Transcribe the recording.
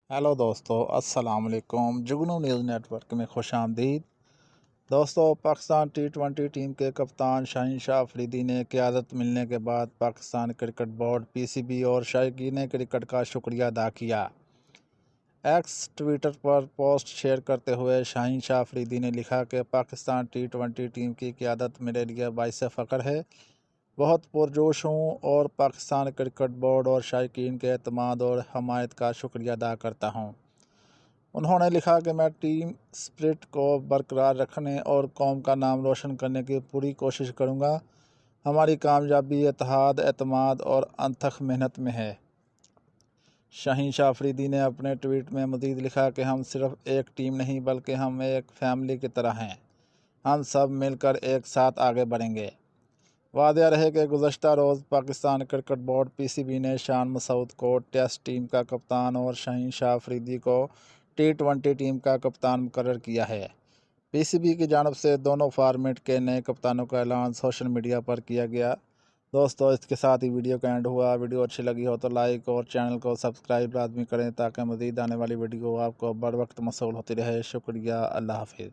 Hello दोस्तों, अस्सलाम वालेकुम। जुगनू न्यूज़ नेटवर्क में खुश आमदीद। दोस्तों, पाकिस्तान टी20 टीम के कप्तान शाहीन शाह अफरीदी ने क़यादत मिलने के बाद पाकिस्तान क्रिकेट बोर्ड (पीसीबी) और शायकीन क्रिकेट का शुक्रिया अदा किया। एक्स ट्विटर पर पोस्ट शेयर करते हुए शाहीन शाह अफरीदी ने लिखा कि पाकिस्तान टी20 टीम की क़यादत मेरे लिए बाइस फ़ख्र है। बहुत पुरजोश हूँ और पाकिस्तान क्रिकेट बोर्ड और शायकीन के एतमाद और हमायत का शुक्रिया अदा करता हूँ। उन्होंने लिखा कि मैं टीम स्पिरिट को बरकरार रखने और कौम का नाम रोशन करने की पूरी कोशिश करूँगा। हमारी कामयाबी इत्तेहाद, एतमाद और अथक मेहनत में है। शाहीन शाह अफरीदी ने अपने ट्वीट में मज़ीद लिखा कि हम सिर्फ एक टीम नहीं बल्कि हम एक फैमिली की तरह हैं। हम सब मिलकर एक साथ आगे बढ़ेंगे। वादिया रहे कि गुज़श्ता रोज़ पाकिस्तान क्रिकेट बोर्ड (पीसीबी) ने शान मसूद को टेस्ट टीम का कप्तान और शाहीन शाह अफरीदी को टी20 टीम का कप्तान मुकर्रर किया है। पीसीबी की जानिब से दोनों फॉर्मेट के नए कप्तानों का ऐलान सोशल मीडिया पर किया गया। दोस्तों, इसके साथ ही वीडियो का एंड हुआ। वीडियो अच्छी लगी हो तो लाइक और चैनल को सब्सक्राइब लाजमी करें ताकि मज़ीद आने वाली वीडियो आपको बर वक्त मौसूल होती रहे। शुक्रिया। अल्लाह हाफिज़।